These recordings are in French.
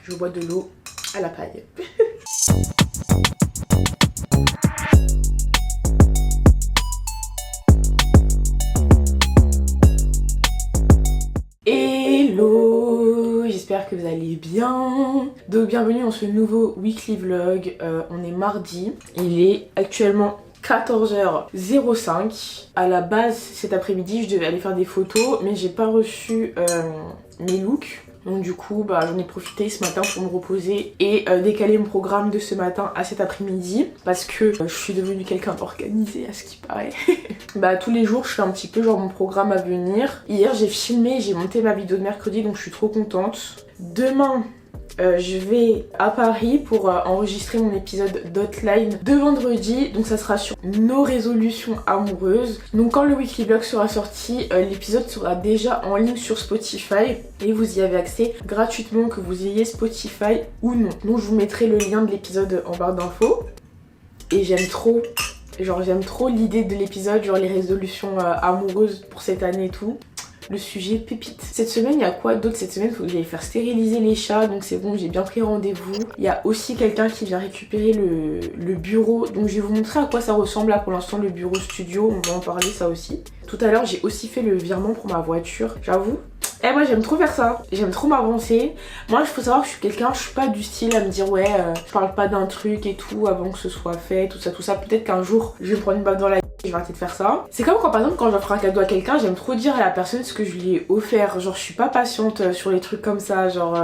je bois de l'eau à la paille. Hello, j'espère que vous allez bien. Donc bienvenue dans ce nouveau weekly vlog. On est mardi, il est actuellement 14h05. À la base cet après-midi je devais aller faire des photos mais j'ai pas reçu mes looks. Donc du coup j'en ai profité ce matin pour me reposer et décaler mon programme de ce matin à cet après-midi parce que je suis devenue quelqu'un organisé à ce qui paraît. Tous les jours je fais un petit peu genre mon programme à venir. Hier j'ai filmé, j'ai monté ma vidéo de mercredi donc je suis trop contente. Demain je vais à Paris pour enregistrer mon épisode d'Hotline de vendredi. Donc ça sera sur nos résolutions amoureuses. Donc quand le weekly vlog sera sorti, l'épisode sera déjà en ligne sur Spotify et vous y avez accès gratuitement que vous ayez Spotify ou non. Donc je vous mettrai le lien de l'épisode en barre d'infos. Et j'aime trop l'idée de l'épisode, genre les résolutions amoureuses pour cette année et tout. Le sujet pépite. Cette semaine, il y a quoi d'autre? Cette semaine, il faut que j'aille faire stériliser les chats, donc c'est bon, j'ai bien pris rendez-vous. Il y a aussi quelqu'un qui vient récupérer le bureau, donc je vais vous montrer à quoi ça ressemble là pour l'instant le bureau studio, on va en parler ça aussi. Tout à l'heure, j'ai aussi fait le virement pour ma voiture, j'avoue. Moi j'aime trop faire ça, j'aime trop m'avancer. Moi il faut savoir que je suis quelqu'un, je suis pas du style à me dire ouais je parle pas d'un truc et tout avant que ce soit fait, tout ça. Peut-être qu'un jour je vais me prendre une balle dans la gueule et je vais arrêter de faire ça. C'est comme quand par exemple quand j'offre un cadeau à quelqu'un, j'aime trop dire à la personne ce que je lui ai offert. Genre je suis pas patiente sur les trucs comme ça, genre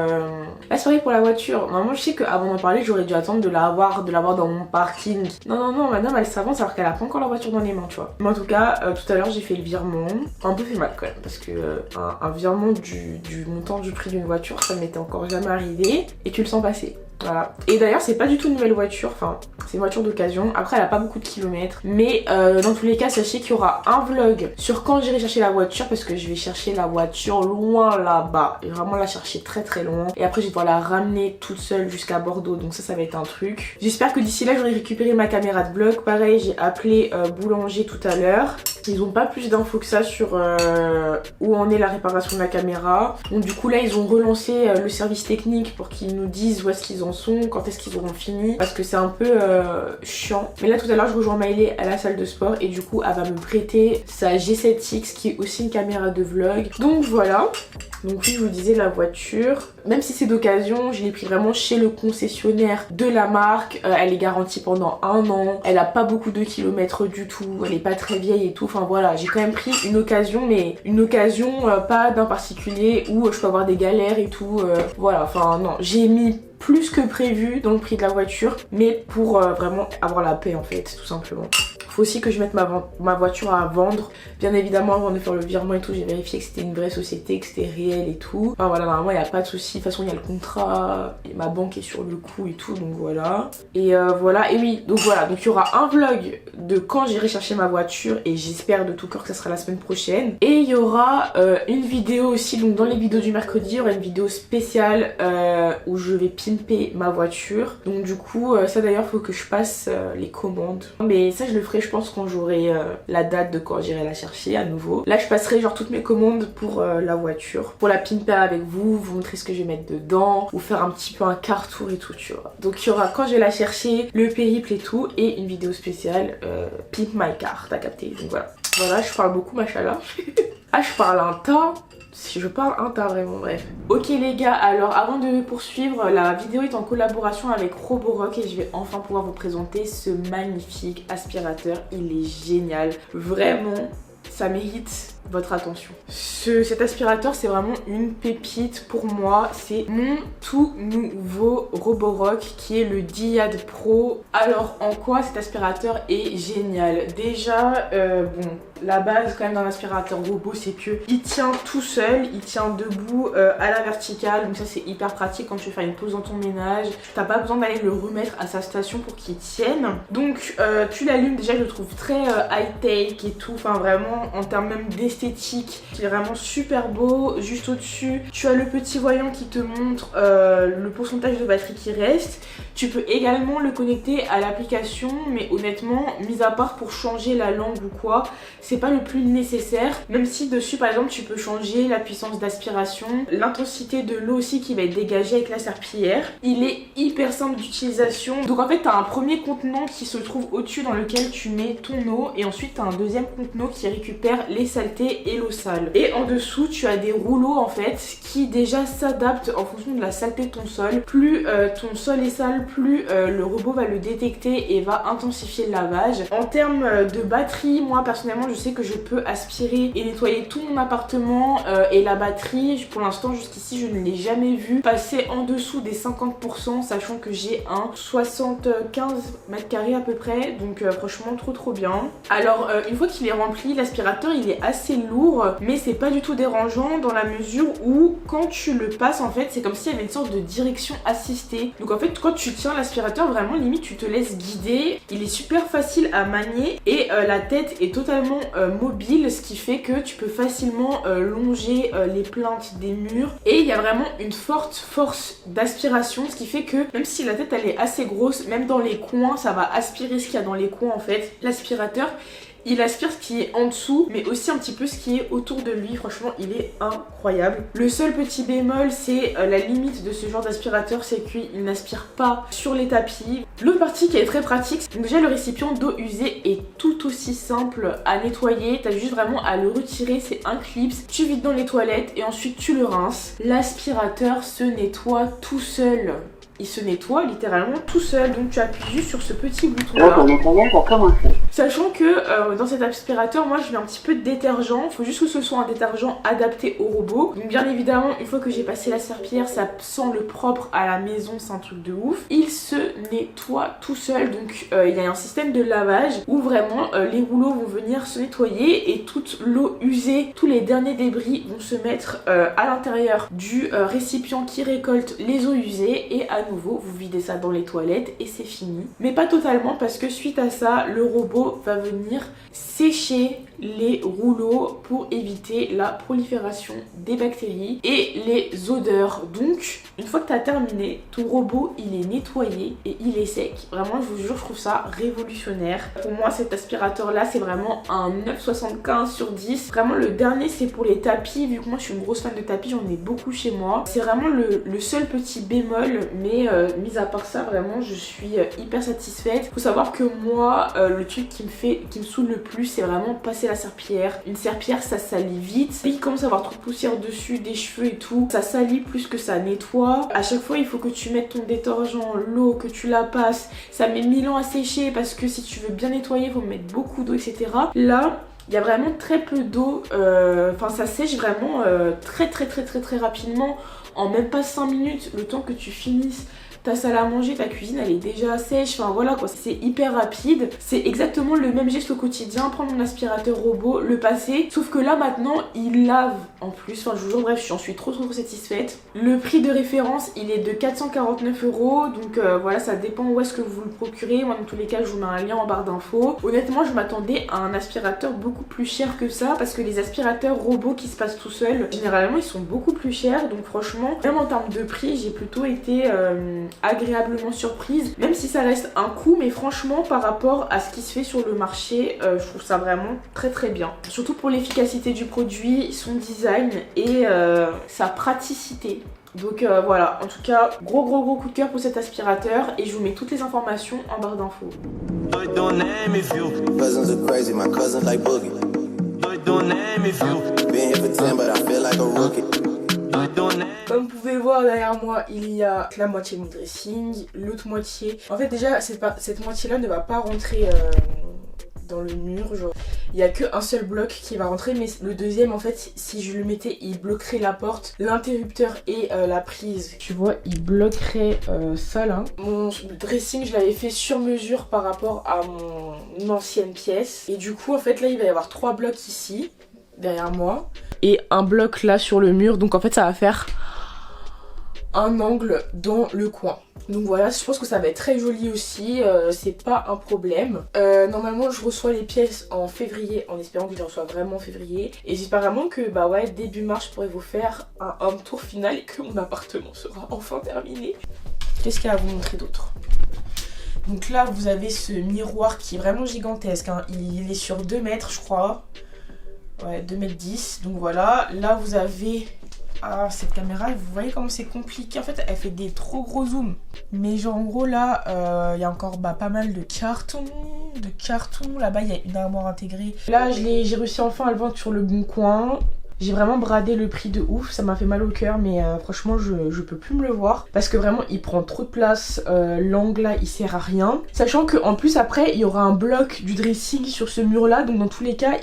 la soirée pour la voiture. Normalement je sais qu'avant d'en parler j'aurais dû attendre de l'avoir dans mon parking. Non madame elle s'avance alors qu'elle a pas encore la voiture dans les mains tu vois. Mais en tout cas tout à l'heure j'ai fait le virement. Un peu fait mal quand même parce que un virement du montant du prix d'une voiture ça m'était encore jamais arrivé et tu le sens passer. Voilà. Et d'ailleurs c'est pas du tout une nouvelle voiture, enfin c'est une voiture d'occasion, après elle a pas beaucoup de kilomètres. Mais dans tous les cas sachez qu'il y aura un vlog sur quand j'irai chercher la voiture parce que je vais chercher la voiture loin là-bas. Et vraiment la chercher très loin. Et après je vais devoir la ramener toute seule jusqu'à Bordeaux, donc ça va être un truc. J'espère que d'ici là j'aurai récupéré ma caméra de vlog. Pareil j'ai appelé Boulanger tout à l'heure. Ils ont pas plus d'infos que ça sur où en est la réparation de la caméra. Donc du coup là ils ont relancé le service technique pour qu'ils nous disent où est-ce qu'ils en sont, quand est-ce qu'ils auront fini. Parce que c'est un peu chiant. Mais là tout à l'heure je rejoins Maëlé à la salle de sport et du coup elle va me prêter sa G7X qui est aussi une caméra de vlog. Donc voilà. Donc oui je vous disais la voiture, même si c'est d'occasion, je l'ai pris vraiment chez le concessionnaire de la marque. Elle est garantie pendant 1 an, elle a pas beaucoup de kilomètres du tout, elle est pas très vieille et tout. Enfin voilà, j'ai quand même pris une occasion, mais une occasion pas d'un particulier où je peux avoir des galères et tout. Voilà, enfin non, j'ai mis plus que prévu dans le prix de la voiture, mais pour vraiment avoir la paix en fait, tout simplement. Faut aussi que je mette ma voiture à vendre. Bien évidemment avant de faire le virement et tout j'ai vérifié que c'était une vraie société, que c'était réel et tout. Enfin voilà, normalement il n'y a pas de souci. De toute façon il y a le contrat, et ma banque est sur le coup et tout, donc voilà. Et voilà, et oui, donc voilà, donc il y aura un vlog de quand j'irai chercher ma voiture et j'espère de tout cœur que ça sera la semaine prochaine. Et il y aura une vidéo aussi, donc dans les vidéos du mercredi il y aura une vidéo spéciale où je vais pimper ma voiture. Donc du coup ça d'ailleurs faut que je passe les commandes. Mais ça je le ferai je pense quand j'aurai la date de quand j'irai la chercher à nouveau. Là je passerai genre toutes mes commandes pour la voiture, pour la pimper avec vous, vous montrer ce que je vais mettre dedans, vous faire un petit peu un car tour et tout tu vois. Donc il y aura quand je vais la chercher, le périple et tout, et une vidéo spéciale Pimp My Car, t'as capté. Donc voilà, je parle beaucoup machallah. Ah je parle un tas. Si je parle un tas vraiment, bref. Ok les gars, alors avant de poursuivre, la vidéo est en collaboration avec Roborock et je vais enfin pouvoir vous présenter ce magnifique aspirateur. Il est génial, vraiment ça mérite votre attention. Cet aspirateur c'est vraiment une pépite pour moi, c'est mon tout nouveau Roborock qui est le Dyad Pro. Alors en quoi cet aspirateur est génial? Déjà bon, la base quand même d'un aspirateur robot c'est que il tient tout seul, il tient debout à la verticale, donc ça c'est hyper pratique quand tu veux faire une pause dans ton ménage. T'as pas besoin d'aller le remettre à sa station pour qu'il tienne. Donc tu l'allumes, déjà je le trouve très high tech et tout, enfin vraiment en termes même d'esthétique esthétique qui est vraiment super beau. Juste au-dessus, tu as le petit voyant qui te montre le pourcentage de batterie qui reste. Tu peux également le connecter à l'application, mais honnêtement, mis à part pour changer la langue ou quoi, c'est pas le plus nécessaire. Même si dessus, par exemple, tu peux changer la puissance d'aspiration, l'intensité de l'eau aussi qui va être dégagée avec la serpillière. Il est hyper simple d'utilisation. Donc en fait, tu as un premier contenant qui se trouve au-dessus dans lequel tu mets ton eau, et ensuite tu as un deuxième contenant qui récupère les saletés et l'eau sale. Et en dessous, tu as des rouleaux en fait qui déjà s'adaptent en fonction de la saleté de ton sol. Plus ton sol est sale, plus le robot va le détecter et va intensifier le lavage. En termes de batterie, moi personnellement je sais que je peux aspirer et nettoyer tout mon appartement, et la batterie pour l'instant jusqu'ici je ne l'ai jamais vu passer en dessous des 50%, sachant que j'ai un 75 mètres carrés à peu près, donc franchement trop bien. Alors une fois qu'il est rempli, l'aspirateur il est assez lourd, mais c'est pas du tout dérangeant dans la mesure où quand tu le passes en fait c'est comme s'il y avait une sorte de direction assistée. Donc en fait quand tu tiens l'aspirateur, vraiment limite tu te laisses guider. Il est super facile à manier et la tête est totalement mobile, ce qui fait que tu peux facilement longer les plaintes des murs, et il y a vraiment une forte force d'aspiration, ce qui fait que même si la tête elle est assez grosse, même dans les coins ça va aspirer ce qu'il y a dans les coins en fait. L'aspirateur il aspire ce qui est en dessous, mais aussi un petit peu ce qui est autour de lui. Franchement, il est incroyable. Le seul petit bémol, c'est la limite de ce genre d'aspirateur, c'est qu'il n'aspire pas sur les tapis. L'autre partie qui est très pratique, c'est déjà le récipient d'eau usée est tout aussi simple à nettoyer. T'as juste vraiment à le retirer, c'est un clips. Tu vides dans les toilettes et ensuite tu le rinces. L'aspirateur se nettoie tout seul. Il se nettoie littéralement tout seul, donc tu appuies juste sur ce petit bouton là. Sachant que dans cet aspirateur, moi je mets un petit peu de détergent, il faut juste que ce soit un détergent adapté au robot. Donc bien évidemment, une fois que j'ai passé la serpillière, ça sent le propre à la maison, c'est un truc de ouf. Il se nettoie tout seul, donc il y a un système de lavage où vraiment les rouleaux vont venir se nettoyer et toute l'eau usée, tous les derniers débris vont se mettre à l'intérieur du récipient qui récolte les eaux usées, et à nouveau vous videz ça dans les toilettes et c'est fini. Mais pas totalement, parce que suite à ça le robot va venir sécher les rouleaux pour éviter la prolifération des bactéries et les odeurs. Donc une fois que tu as terminé, ton robot il est nettoyé et il est sec. Vraiment je vous jure, je trouve ça révolutionnaire. Pour moi cet aspirateur là c'est vraiment un 9,75 sur 10. Vraiment le dernier c'est pour les tapis, vu que moi je suis une grosse fan de tapis, j'en ai beaucoup chez moi. C'est vraiment le seul petit bémol, mais mis à part ça vraiment je suis hyper satisfaite. Faut savoir que moi le truc qui me saoule le plus c'est vraiment passer la serpillière. Une serpillière ça salit vite, et il commence à avoir trop de poussière dessus, des cheveux et tout, ça salit plus que ça nettoie. À chaque fois il faut que tu mettes ton détergent, l'eau, que tu la passes, ça met 1000 ans à sécher parce que si tu veux bien nettoyer il faut mettre beaucoup d'eau, etc. Là il y a vraiment très peu d'eau, enfin ça sèche vraiment très rapidement, en même pas 5 minutes, le temps que tu finisses ta salle à manger, ta cuisine elle est déjà sèche, enfin voilà quoi, c'est hyper rapide. C'est exactement le même geste au quotidien, prendre mon aspirateur robot, le passer, sauf que là maintenant il lave en plus, enfin je vous jure, bref j'en suis trop satisfaite. Le prix de référence il est de 449 €, donc voilà, ça dépend où est-ce que vous le procurez. Moi dans tous les cas je vous mets un lien en barre d'infos. Honnêtement je m'attendais à un aspirateur beaucoup plus cher que ça, parce que les aspirateurs robots qui se passent tout seuls, généralement ils sont beaucoup plus chers, donc franchement même en termes de prix j'ai plutôt été agréablement surprise, même si ça reste un coût, mais franchement par rapport à ce qui se fait sur le marché, je trouve ça vraiment très bien, surtout pour l'efficacité du produit, son design et sa praticité. Donc voilà, en tout cas gros coup de cœur pour cet aspirateur, et je vous mets toutes les informations en barre d'infos. Comme vous pouvez le voir derrière moi, il y a la moitié de mon dressing, l'autre moitié... En fait déjà cette moitié là ne va pas rentrer dans le mur, genre il n'y a qu'un seul bloc qui va rentrer, mais le deuxième en fait si je le mettais il bloquerait la porte, l'interrupteur et la prise. Tu vois, il bloquerait ça là. Mon dressing je l'avais fait sur mesure par rapport à mon ancienne pièce, et du coup en fait là il va y avoir 3 blocs ici derrière moi et un bloc là sur le mur, donc en fait ça va faire un angle dans le coin. Donc voilà, je pense que ça va être très joli aussi, c'est pas un problème. Normalement je reçois les pièces en février, en espérant que je les reçois vraiment en février. Et j'espère vraiment que bah ouais, début mars je pourrai vous faire un home tour final et que mon appartement sera enfin terminé. Qu'est-ce qu'il y a à vous montrer d'autre? Donc là vous avez ce miroir qui est vraiment gigantesque, hein. Il est sur 2 mètres je crois. Ouais, 2,10 m. Donc voilà, là vous avez... Ah, cette caméra, vous voyez comment c'est compliqué. En fait, elle fait des trop gros zooms. Mais genre, en gros, là, il y a encore pas mal de cartons. Là-bas, il y a une armoire intégrée. Là, j'ai réussi enfin à le vendre sur le Bon Coin. J'ai vraiment bradé le prix de ouf, ça m'a fait mal au cœur, mais franchement je peux plus me le voir parce que vraiment il prend trop de place, l'angle là il sert à rien. Sachant qu'en plus après il y aura un bloc du dressing sur ce mur là, donc dans tous les cas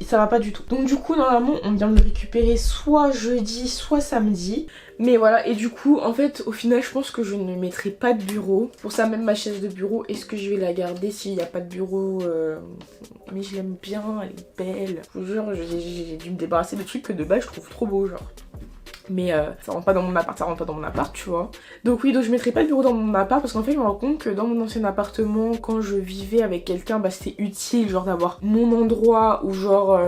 ça va pas du tout. Donc du coup normalement on vient de le récupérer soit jeudi soit samedi. Mais voilà, et du coup en fait au final je pense que je ne mettrai pas de bureau. Pour ça même ma chaise de bureau, est-ce que je vais la garder s'il n'y a pas de bureau mais je l'aime bien, elle est belle. Je vous jure, j'ai dû me débarrasser de trucs que de base je trouve trop beaux genre. Mais ça rentre pas dans mon appart, tu vois. Donc oui, donc je mettrai pas de bureau dans mon appart parce qu'en fait je me rends compte que dans mon ancien appartement, quand je vivais avec quelqu'un, bah c'était utile genre d'avoir mon endroit où genre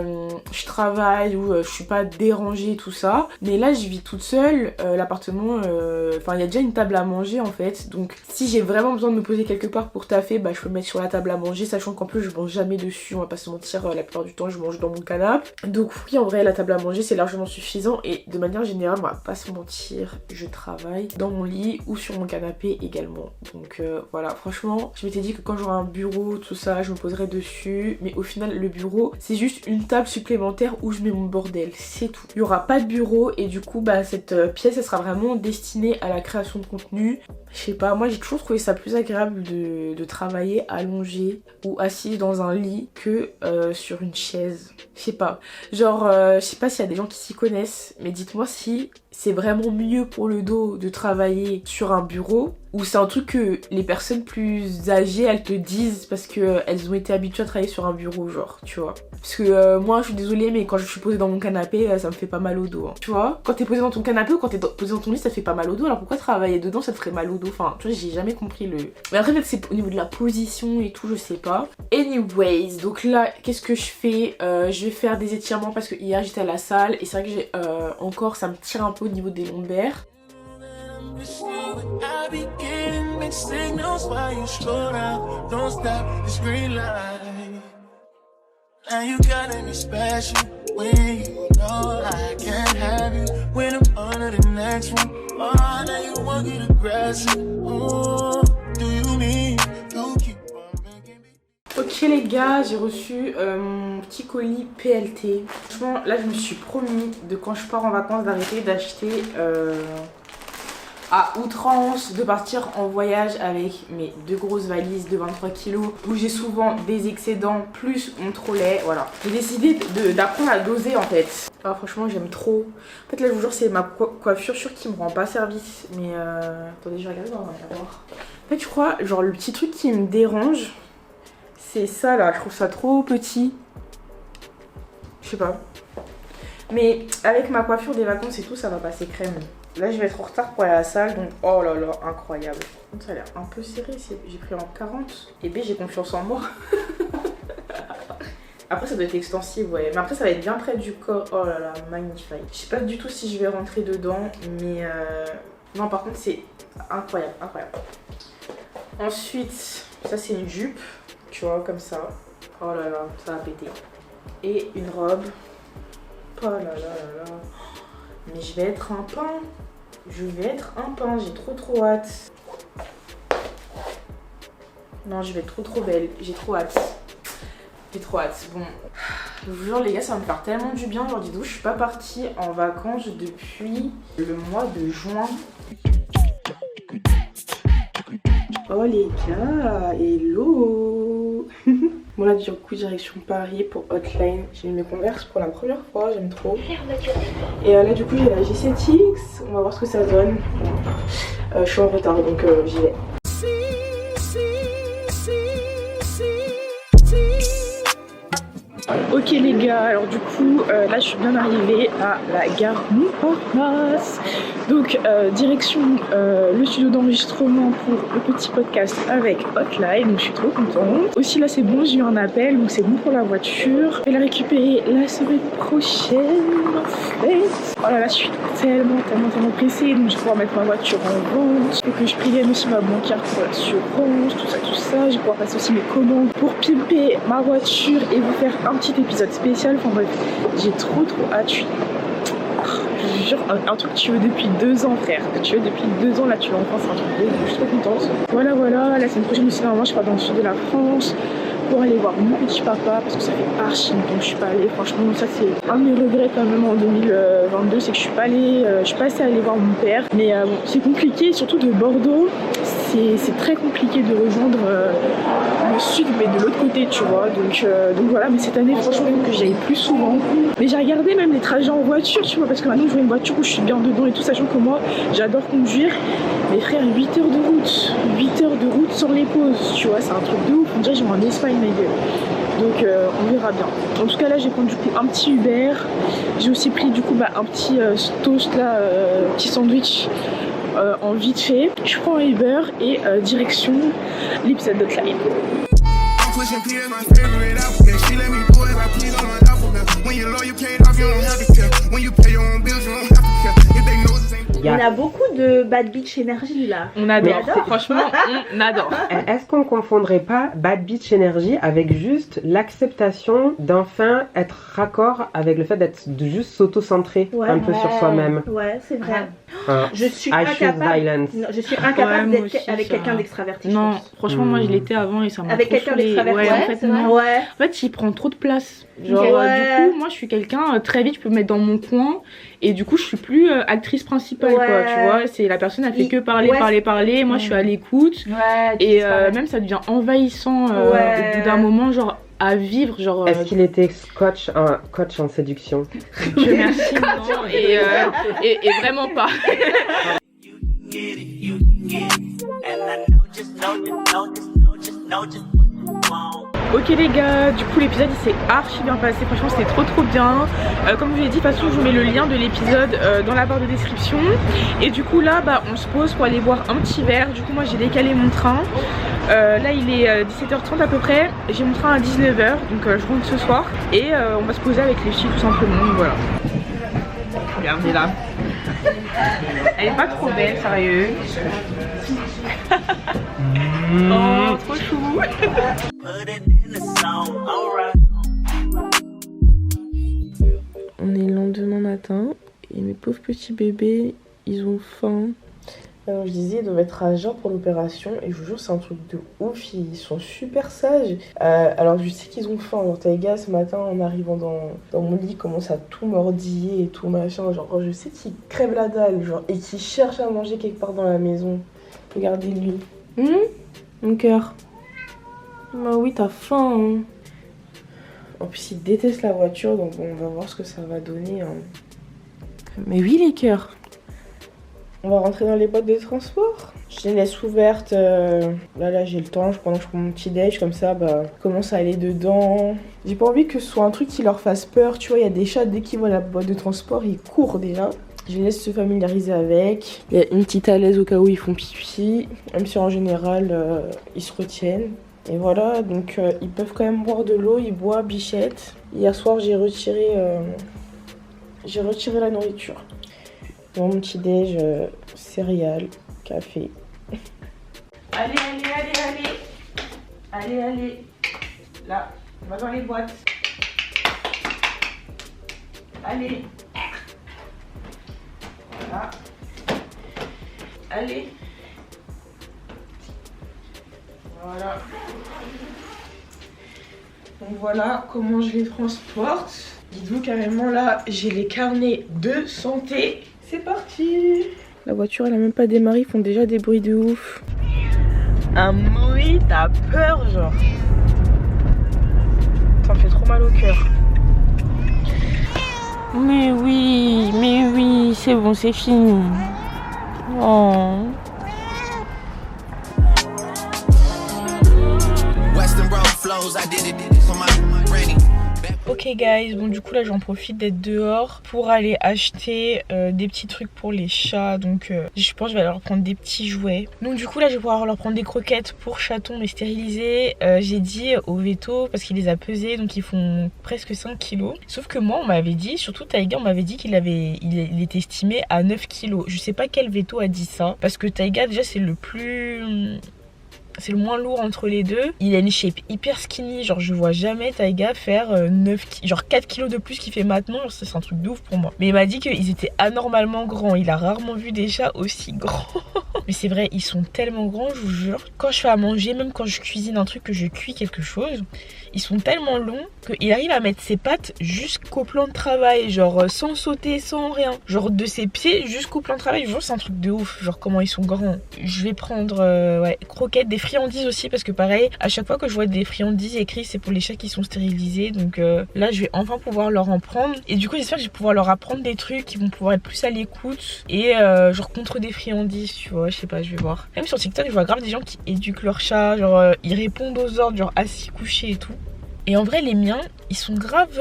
je travaille, où je suis pas dérangée, tout ça. Mais là je vis toute seule, l'appartement, enfin il y a déjà une table à manger en fait. Donc si j'ai vraiment besoin de me poser quelque part pour taffer, bah je peux me mettre sur la table à manger, sachant qu'en plus je mange jamais dessus, on va pas se mentir, la plupart du temps je mange dans mon canapé. Donc oui, en vrai la table à manger c'est largement suffisant et de manière générale, on va pas se mentir, je travaille dans mon lit ou sur mon canapé également. Donc voilà, franchement, je m'étais dit que quand j'aurai un bureau, tout ça, je me poserai dessus. Mais au final, le bureau, c'est juste une table supplémentaire où je mets mon bordel, c'est tout. Il y aura pas de bureau et du coup, bah cette pièce, elle sera vraiment destinée à la création de contenu. Je sais pas, moi j'ai toujours trouvé ça plus agréable de travailler allongé ou assis dans un lit que sur une chaise. Je sais pas, genre je sais pas s'il y a des gens qui s'y connaissent, mais dites-moi si c'est vraiment mieux pour le dos de travailler sur un bureau ou c'est un truc que les personnes plus âgées elles te disent parce que elles ont été habituées à travailler sur un bureau, genre, tu vois. Parce que moi je suis désolée mais quand je suis posée dans mon canapé ça me fait pas mal au dos, hein. Tu vois, quand t'es posée dans ton canapé ou quand t'es posée dans ton lit ça te fait pas mal au dos, alors pourquoi travailler dedans ça te ferait mal au dos? Enfin tu vois, j'ai jamais compris le... Mais après peut-être c'est au niveau de la position et tout, je sais pas. Anyways, donc là qu'est-ce que je fais? Je vais faire des étirements parce que hier j'étais à la salle et c'est vrai que j'ai encore ça me tire un peu au niveau des lombaires. Ok les gars, j'ai reçu mon petit colis PLT. Franchement là je me suis promis de quand je pars en vacances d'arrêter d'acheter à outrance, de partir en voyage avec mes 2 grosses valises de 23 kg où j'ai souvent des excédents plus mon trolley, voilà. J'ai décidé d'apprendre à doser en fait. Ah, franchement j'aime trop. En fait là je vous jure c'est ma coiffure sûre qui me rend pas service. Mais attendez je regarde, on va voir. En fait je crois genre le petit truc qui me dérange c'est ça là, je trouve ça trop petit. Je sais pas. Mais avec ma coiffure des vacances et tout ça va passer crème. Là je vais être en retard pour aller à la salle donc oh là là incroyable. Ça a l'air un peu serré, j'ai pris en 40. Et B j'ai confiance en moi. Après ça doit être extensif ouais, mais après ça va être bien près du corps. Oh là là magnifique. Je sais pas du tout si je vais rentrer dedans mais non par contre c'est incroyable, incroyable. Ensuite ça c'est une jupe, tu vois comme ça. Oh là là ça va péter. Et une robe. Oh là là là là. Mais je vais être un pain. Je vais être un pain, j'ai trop hâte. Non, je vais être trop belle, j'ai trop hâte. J'ai trop hâte. Bon, je vous jure les gars, ça va me faire tellement du bien. Genre dites-vous, je suis pas partie en vacances depuis le mois de juin. Oh les gars, hello. Bon là du coup direction Paris pour Hotline. J'ai mis mes Converse pour la première fois, j'aime trop. Et là du coup j'ai la G7X, on va voir ce que ça donne. Je suis en retard donc j'y vais. Ok les gars, alors du coup là je suis bien arrivée à la gare Montparnasse. Donc direction le studio d'enregistrement pour le petit podcast avec Hotline, donc je suis trop contente. Aussi là c'est bon, j'ai eu un appel, donc c'est bon pour la voiture. Je vais la récupérer la semaine prochaine en fait. Oh là là, je suis tellement pressée, donc je vais pouvoir mettre ma voiture en vente. Il faut que je prévienne aussi ma banquière pour l'assurance, tout ça. Je vais pouvoir passer aussi mes commandes pour pimper ma voiture et vous faire un petit épisode spécial. Enfin bref, j'ai trop hâte. Je vous jure, un truc que tu veux depuis 2 ans, frère. Que tu veux depuis 2 ans, là tu l'as enfin, c'est un truc de ouf. Je suis trop contente. Voilà, la semaine prochaine aussi, normalement, je pars dans le sud de la France pour aller voir mon petit papa parce que ça fait archi longtemps que je suis pas allée. Franchement, ça c'est un de mes regrets quand même en 2022, c'est que je suis pas allée, je suis pas assez allée voir mon père. Mais bon, c'est compliqué, surtout de Bordeaux. C'est très compliqué de rejoindre le sud, mais de l'autre côté, tu vois. Donc voilà, mais cette année, franchement, il faut que j'y aille plus souvent. Mais j'ai regardé même les trajets en voiture, tu vois, parce que maintenant, je vois une voiture où je suis bien dedans et tout, sachant que moi, j'adore conduire. Mais frère, 8 heures de route, 8 heures de route sans les pauses, tu vois, c'est un truc de ouf. On dirait que je vais en Espagne, ma gueule. Donc on verra bien. En tout cas là j'ai pris du coup un petit Uber. J'ai aussi pris du coup un petit toast là, petit sandwich en vite fait. Je prends un Uber et direction l'épisode d'Hotline. On a beaucoup de bad bitch énergie là. On adore, franchement, on adore. Est-ce qu'on confondrait pas bad bitch énergie avec juste l'acceptation d'enfin être raccord avec le fait de juste s'auto-centrer un peu sur soi-même? Ouais, c'est vrai. Hein. Je suis incapable d'être avec quelqu'un d'extraverti. Non, franchement, moi je l'étais avant et ça m'a avec quelqu'un d'extraverti. En fait, il prend trop de place. Genre, du coup, moi je suis quelqu'un, très vite, je peux me mettre dans mon coin et du coup, je suis plus actrice principale, quoi. Tu vois, c'est la personne a fait que parler. Moi, je suis à l'écoute et même ça devient envahissant au bout d'un moment, genre. À vivre, genre. Est-ce qu'il était coach en séduction? Je merci, non, et vraiment pas. Ok les gars, du coup l'épisode il s'est archi bien passé, franchement c'était trop bien. Comme je vous l'ai dit, de toute façon je vous mets le lien de l'épisode dans la barre de description. Et du coup là on se pose pour aller boire un petit verre. Du coup moi j'ai décalé mon train. Là il est 17h30 à peu près. J'ai mon train à 19h, donc je rentre ce soir. Et on va se poser avec les filles tout simplement, donc voilà. Regardez là. Elle est pas trop belle, sérieux. Oh, trop chou. On est le lendemain matin et mes pauvres petits bébés, ils ont faim. Alors je disais, ils doivent être à jeun pour l'opération et je vous jure c'est un truc de ouf, ils sont super sages. Alors je sais qu'ils ont faim, genre t'as les gars ce matin en arrivant dans mon lit, ils commencent à tout mordiller et tout machin, genre je sais qu'ils crèvent la dalle genre, et qu'ils cherchent à manger quelque part dans la maison. Regardez-lui. Mon cœur. Bah oui t'as faim hein. En plus ils détestent la voiture donc bon, on va voir ce que ça va donner hein. Mais oui les cœurs. On va rentrer dans les boîtes de transport. Je les laisse ouvertes. Là j'ai le temps, pendant que je prends mon petit déj, comme ça, je commence à aller dedans. J'ai pas envie que ce soit un truc qui leur fasse peur. Tu vois, il y a des chats, dès qu'ils voient la boîte de transport, ils courent déjà. Je les laisse se familiariser avec. Il y a une petite à l'aise au cas où ils font pipi. Même si en général, ils se retiennent. Et voilà, donc ils peuvent quand même boire de l'eau, ils boivent bichette. Hier soir, j'ai retiré la nourriture. Mon petit déj, céréales, café. Allez. Là, on va dans les boîtes. Allez. Voilà. Allez. Voilà. Donc voilà comment je les transporte. Dites-vous carrément là, j'ai les carnets de santé. C'est parti. La voiture elle a même pas démarré, ils font déjà des bruits de ouf. Un bruit, t'as peur genre. Ça me fait trop mal au cœur. Mais oui, c'est bon, c'est fini. Oh. Ok guys, bon du coup là j'en profite d'être dehors pour aller acheter des petits trucs pour les chats. Donc je pense que je vais leur prendre des petits jouets. Donc du coup là je vais pouvoir leur prendre des croquettes pour chatons mais stérilisés. J'ai dit au veto parce qu'il les a pesés, donc ils font presque 5 kilos. Sauf que moi on m'avait dit, surtout Taiga, on m'avait dit qu'il était estimé à 9 kilos. Je sais pas quel veto a dit ça, parce que Taiga déjà c'est le moins lourd entre les deux. Il a une shape hyper skinny, genre je vois jamais Taiga faire 4 kilos de plus qu'il fait maintenant, genre c'est un truc de ouf pour moi. Mais il m'a dit qu'ils étaient anormalement grands, il a rarement vu des chats aussi grands. Mais c'est vrai, ils sont tellement grands, je vous jure. Quand je fais à manger, même quand je cuisine un truc, que je cuis quelque chose, ils sont tellement longs qu'il arrive à mettre ses pattes jusqu'au plan de travail, genre sans sauter, sans rien. Genre de ses pieds jusqu'au plan de travail, je vous jure c'est un truc de ouf, genre comment ils sont grands. Je vais prendre croquettes, des friandises aussi, parce que pareil, à chaque fois que je vois des friandises écrites, c'est pour les chats qui sont stérilisés. Donc là je vais enfin pouvoir leur en prendre. Et du coup j'espère que je vais pouvoir leur apprendre des trucs qui vont pouvoir être plus à l'écoute. Et genre contre des friandises, tu vois, je sais pas, je vais voir. Même sur TikTok je vois grave des gens qui éduquent leurs chats, genre ils répondent aux ordres, genre assis, couchés et tout. Et en vrai les miens ils sont grave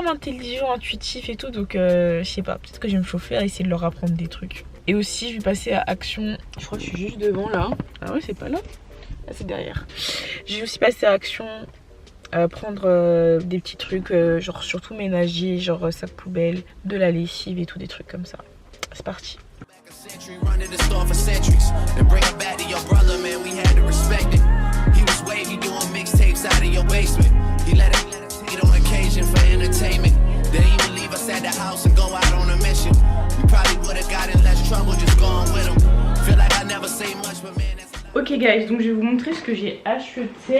intelligents, intuitifs et tout. Donc je sais pas, peut-être que je vais me chauffer à essayer de leur apprendre des trucs. Et aussi je vais passer à Action. Je crois que je suis juste devant là. Ah ouais c'est pas là. Là c'est derrière. Je vais aussi passer à Action, prendre des petits trucs genre surtout ménagers, genre sac poubelle, de la lessive et tout, des trucs comme ça. C'est parti. Ok guys, donc je vais vous montrer ce que j'ai acheté.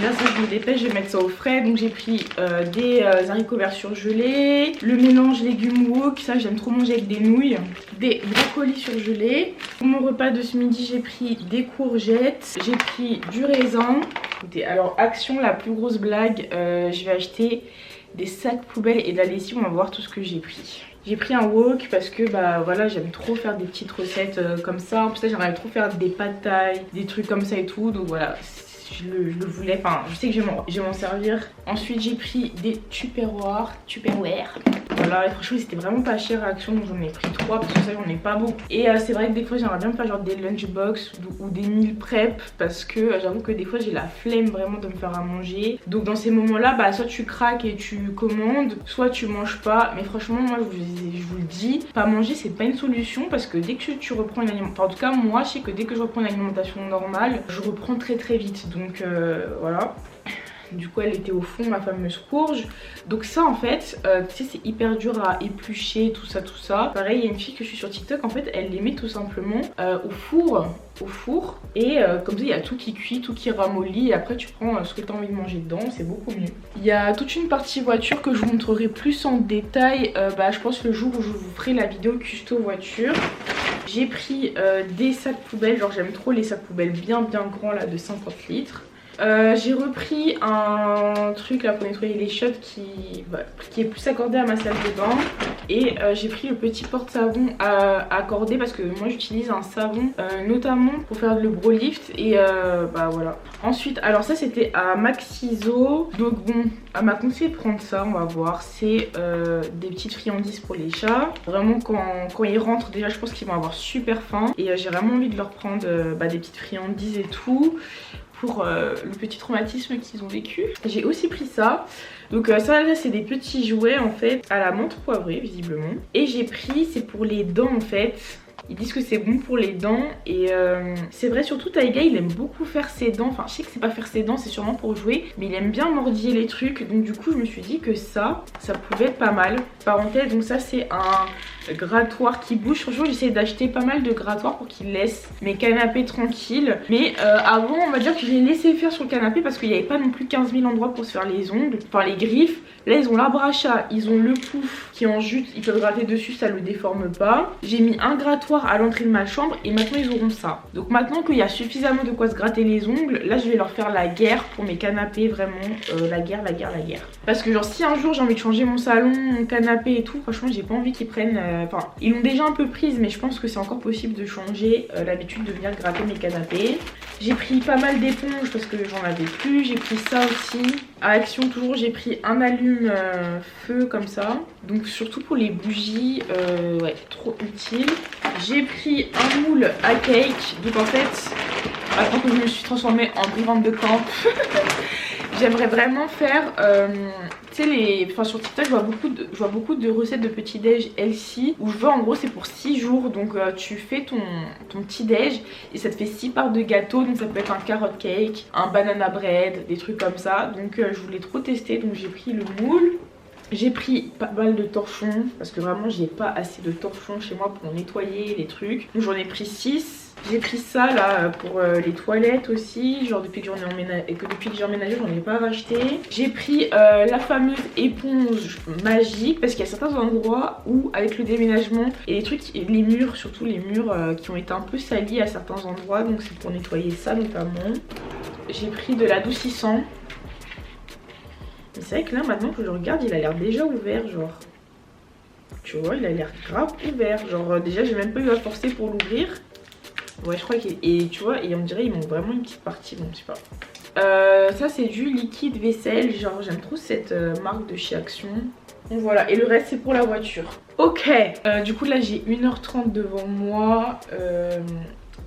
Là ça je me dépêche, je vais mettre ça au frais. Donc j'ai pris des haricots verts surgelés, le mélange légumes wok, ça j'aime trop manger avec des nouilles, des brocolis surgelés. Pour mon repas de ce midi j'ai pris des courgettes, j'ai pris du raisin. Écoutez, alors Action, la plus grosse blague, je vais acheter des sacs poubelles et de la lessive, on va voir tout ce que j'ai pris. J'ai pris un wok parce que bah voilà, j'aime trop faire des petites recettes comme ça. En plus là j'aimerais trop faire des pad thai, des trucs comme ça et tout. Donc voilà, je le voulais, enfin je sais que je vais m'en servir. Ensuite j'ai pris des Tupperware. Voilà, et franchement c'était vraiment pas cher à Action, donc j'en ai pris 3 parce que ça j'en ai pas beaucoup. Et c'est vrai que des fois j'aimerais bien faire genre des lunchbox ou des meal prep, parce que j'avoue que des fois j'ai la flemme vraiment de me faire à manger. Donc dans ces moments là, bah soit tu craques et tu commandes, soit tu manges pas. Mais franchement moi je vous le dis, pas manger c'est pas une solution, parce que dès que tu reprends une alimentation, enfin, en tout cas moi je sais que dès que je reprends une alimentation normale, je reprends très vite. Donc voilà. Du coup elle était au fond, ma fameuse courge. Donc ça en fait, tu sais c'est hyper dur à éplucher, tout ça. Pareil, il y a une fille que je suis sur TikTok, en fait elle les met tout simplement au four. Et comme ça il y a tout qui cuit, tout qui ramollit. Et après tu prends ce que tu as envie de manger dedans, c'est beaucoup mieux. Il y a toute une partie voiture que je vous montrerai plus en détail, je pense le jour où je vous ferai la vidéo custo voiture. J'ai pris des sacs poubelles, genre j'aime trop les sacs poubelles bien grands là de 50 litres. J'ai repris un truc là pour nettoyer les chiottes qui est plus accordé à ma salle de bain. Et j'ai pris le petit porte-savon accordé parce que moi j'utilise un savon notamment pour faire le bro lift. Et bah voilà. Ensuite, alors ça c'était à Maxiso. Donc bon, elle m'a conseillé de prendre ça, on va voir. C'est des petites friandises pour les chats. Vraiment quand ils rentrent, déjà je pense qu'ils vont avoir super faim. Et j'ai vraiment envie de leur prendre des petites friandises et tout, pour le petit traumatisme qu'ils ont vécu. J'ai aussi pris ça. Donc ça là c'est des petits jouets en fait à la menthe poivrée visiblement. Et j'ai pris, c'est pour les dents en fait. Ils disent que c'est bon pour les dents. Et c'est vrai, surtout Taiga il aime beaucoup faire ses dents. Enfin je sais que c'est pas faire ses dents, c'est sûrement pour jouer, mais il aime bien mordiller les trucs. Donc du coup je me suis dit que ça pouvait être pas mal. Parenthèse, donc ça c'est un grattoir qui bouge. Franchement j'essaie d'acheter pas mal de grattoirs pour qu'ils laissent mes canapés tranquilles. Mais avant on va dire que je les laissais faire sur le canapé parce qu'il n'y avait pas non plus 15 000 endroits pour se faire les ongles, enfin les griffes. Là ils ont l'arbre à chat, ils ont le pouf qui en jute, ils peuvent gratter dessus, ça le déforme pas. J'ai mis un grattoir trottoir à l'entrée de ma chambre et maintenant ils auront ça. Donc maintenant qu'il y a suffisamment de quoi se gratter les ongles, là je vais leur faire la guerre pour mes canapés, vraiment la guerre. Parce que genre si un jour j'ai envie de changer mon salon, mon canapé et tout, franchement j'ai pas envie qu'ils prennent, enfin ils l'ont déjà un peu prise mais je pense que c'est encore possible de changer l'habitude de venir gratter mes canapés. J'ai pris pas mal d'éponges parce que j'en avais plus, j'ai pris ça aussi. À Action toujours j'ai pris un allume feu comme ça, donc surtout pour les bougies, ouais trop utile. J'ai pris un moule à cake, donc en fait maintenant que je me suis transformée en brivante de camp j'aimerais vraiment faire, tu sais, enfin sur TikTok je vois beaucoup de recettes de petit déj healthy où je vois en gros c'est pour 6 jours, donc tu fais ton petit déj et ça te fait 6 parts de gâteau, donc ça peut être un carrot cake, un banana bread, des trucs comme ça, donc je voulais trop tester, donc j'ai pris le moule. J'ai pris pas mal de torchons parce que vraiment j'ai pas assez de torchons chez moi pour nettoyer les trucs, donc j'en ai pris 6. J'ai pris ça là pour les toilettes aussi, genre depuis que j'ai emménagé j'en ai pas racheté. J'ai pris la fameuse éponge magique parce qu'il y a certains endroits où avec le déménagement et les trucs, les murs, surtout les murs qui ont été un peu salis à certains endroits, donc c'est pour nettoyer ça notamment. J'ai pris de l'adoucissant. Mais c'est vrai que là maintenant que je regarde il a l'air déjà ouvert, genre. Tu vois il a l'air grave ouvert, genre déjà j'ai même pas eu à forcer pour l'ouvrir. Ouais je crois qu'il... Et tu vois, et on dirait il manque vraiment une petite partie, bon je sais pas. Ça c'est du liquide vaisselle, genre j'aime trop cette marque de chez Action. Donc voilà, et le reste c'est pour la voiture. Ok, du coup là j'ai 1h30 devant moi.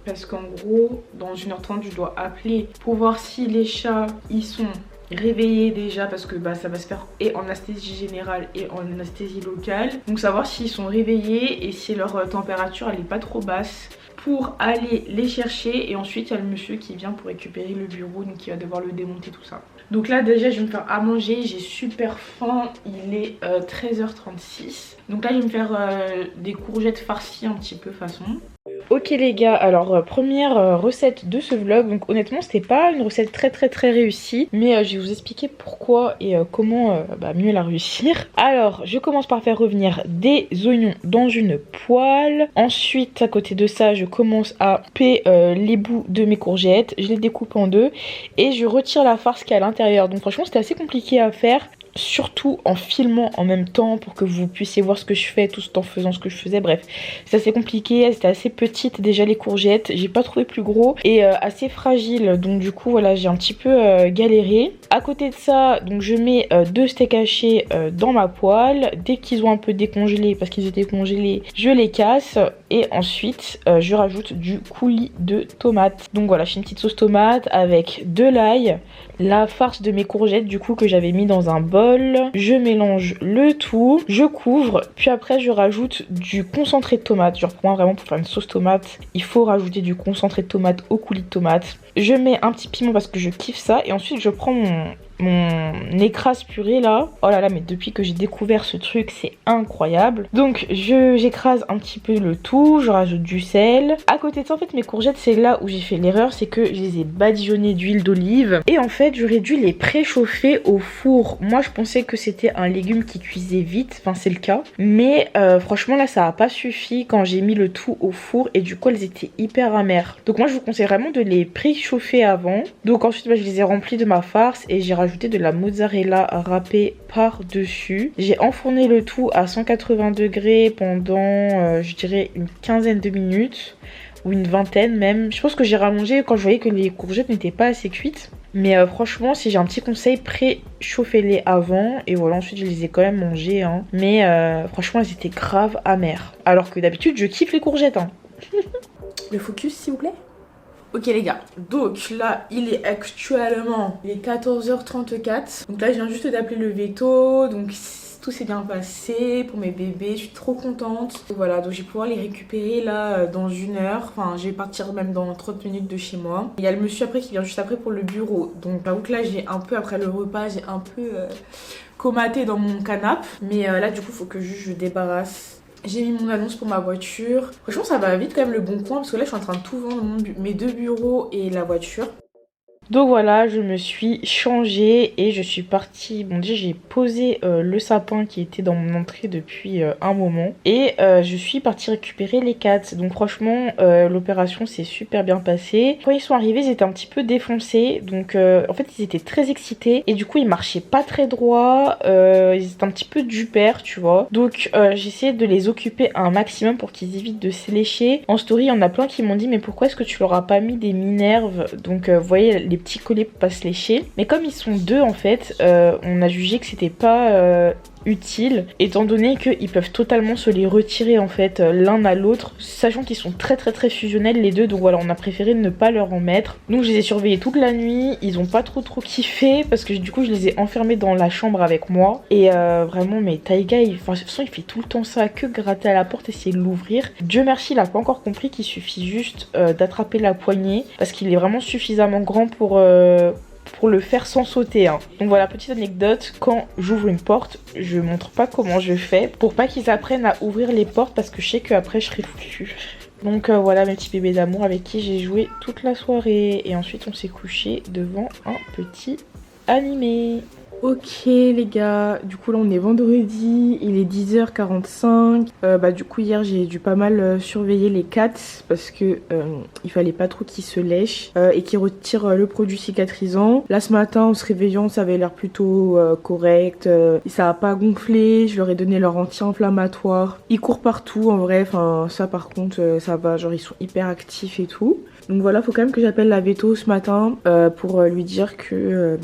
Parce qu'en gros, dans 1h30 je dois appeler pour voir si les chats ils sont réveillés déjà, parce que bah, ça va se faire et en anesthésie générale et en anesthésie locale. Donc savoir s'ils sont réveillés et si leur température elle est pas trop basse, pour aller les chercher. Et ensuite il y a le monsieur qui vient pour récupérer le bureau, donc il va devoir le démonter tout ça. Donc là déjà je vais me faire à manger, j'ai super faim, il est 13h36. Donc là je vais me faire des courgettes farcies un petit peu façon. Ok les gars, alors première recette de ce vlog, donc honnêtement c'était pas une recette très réussie, mais je vais vous expliquer pourquoi et comment mieux la réussir. Alors je commence par faire revenir des oignons dans une poêle, ensuite à côté de ça je commence à couper les bouts de mes courgettes, je les découpe en deux et je retire la farce qui est à l'intérieur. Donc franchement c'était assez compliqué à faire, surtout en filmant en même temps pour que vous puissiez voir ce que je fais tout en faisant ce que je faisais. Bref, c'est assez compliqué, c'était assez petite déjà les courgettes, j'ai pas trouvé plus gros et assez fragile, donc du coup voilà j'ai un petit peu galéré. À côté de ça, donc je mets 2 steaks hachés dans ma poêle, dès qu'ils ont un peu décongelé parce qu'ils étaient congelés, je les casse et ensuite je rajoute du coulis de tomates. Donc voilà, je fais une petite sauce tomate avec de l'ail, la farce de mes courgettes du coup que j'avais mis dans un bol. Je mélange le tout, je couvre, puis après je rajoute du concentré de tomate. Genre pour moi vraiment pour faire une sauce tomate, il faut rajouter du concentré de tomate au coulis de tomate. Je mets un petit piment parce que je kiffe ça et ensuite je prends mon écrase purée là. Oh là là, mais depuis que j'ai découvert ce truc c'est incroyable. Donc j'écrase un petit peu le tout, je rajoute du sel. À côté de ça en fait mes courgettes c'est là où j'ai fait l'erreur, c'est que je les ai badigeonnées d'huile d'olive et en fait j'aurais dû les préchauffer au four. Moi je pensais que c'était un légume qui cuisait vite, enfin c'est le cas, mais franchement là ça a pas suffi quand j'ai mis le tout au four et du coup elles étaient hyper amères. Donc moi je vous conseille vraiment de les préchauffer avant. Donc ensuite je les ai remplis de ma farce et j'ai rajouté de la mozzarella râpée par dessus. J'ai enfourné le tout à 180 degrés pendant je dirais une quinzaine de minutes ou une vingtaine même. Je pense que j'ai rallongé quand je voyais que les courgettes n'étaient pas assez cuites. Mais franchement si j'ai un petit conseil, préchauffez-les avant et voilà, ensuite je les ai quand même mangées hein. Mais franchement elles étaient grave amères. Alors que d'habitude je kiffe les courgettes hein. Le focus s'il vous plaît. Ok les gars, donc là il est actuellement 14h34. Donc là je viens juste d'appeler le veto, donc tout s'est bien passé pour mes bébés, je suis trop contente. Voilà, donc je vais pouvoir les récupérer là dans 1 heure, enfin je vais partir même dans 30 minutes de chez moi. Il y a le monsieur après qui vient juste après pour le bureau, donc j'avoue que là j'ai un peu, après le repas, j'ai un peu comaté dans mon canapé. Mais là du coup faut que juste je débarrasse. J'ai mis mon annonce pour ma voiture. Franchement ça va vite quand même le Bon Coin parce que là je suis en train de tout vendre, mes 2 bureaux et la voiture. Donc voilà, je me suis changée et je suis partie. Bon, déjà j'ai posé le sapin qui était dans mon entrée depuis un moment. Et je suis partie récupérer les cats. Donc franchement, l'opération s'est super bien passée. Quand ils sont arrivés, ils étaient un petit peu défoncés. Donc en fait, ils étaient très excités. Et du coup, ils marchaient pas très droit. Ils étaient un petit peu du père, tu vois. Donc j'ai essayé de les occuper un maximum pour qu'ils évitent de se lécher. En story, il y en a plein qui m'ont dit mais pourquoi est-ce que tu leur as pas mis des Minerves? Donc vous voyez les petits collets pour pas se lécher. Mais comme ils sont deux en fait, on a jugé que c'était pas utile étant donné qu'ils peuvent totalement se les retirer en fait l'un à l'autre, sachant qu'ils sont très fusionnels les deux. Donc voilà, on a préféré ne pas leur en mettre. Donc je les ai surveillés toute la nuit, ils ont pas trop kiffé parce que du coup je les ai enfermés dans la chambre avec moi. Et vraiment mais Taiga de toute façon il fait tout le temps ça, que gratter à la porte, essayer de l'ouvrir. Dieu merci, il a pas encore compris qu'il suffit juste d'attraper la poignée parce qu'il est vraiment suffisamment grand pour le faire sans sauter hein. Donc voilà, petite anecdote, quand j'ouvre une porte, je montre pas comment je fais pour pas qu'ils apprennent à ouvrir les portes parce que je sais qu'après je serai foutue. Donc voilà mes petits bébés d'amour avec qui j'ai joué toute la soirée et ensuite on s'est couché devant un petit animé. Ok les gars, du coup là on est vendredi, il est 10h45. Du coup hier j'ai dû pas mal surveiller les cats parce que il fallait pas trop qu'ils se lèchent et qu'ils retirent le produit cicatrisant. Là ce matin en se réveillant ça avait l'air plutôt correct, ça a pas gonflé, je leur ai donné leur anti-inflammatoire. Ils courent partout en vrai, enfin ça par contre ça va, genre ils sont hyper actifs et tout. Donc voilà, faut quand même que j'appelle la véto ce matin pour lui dire que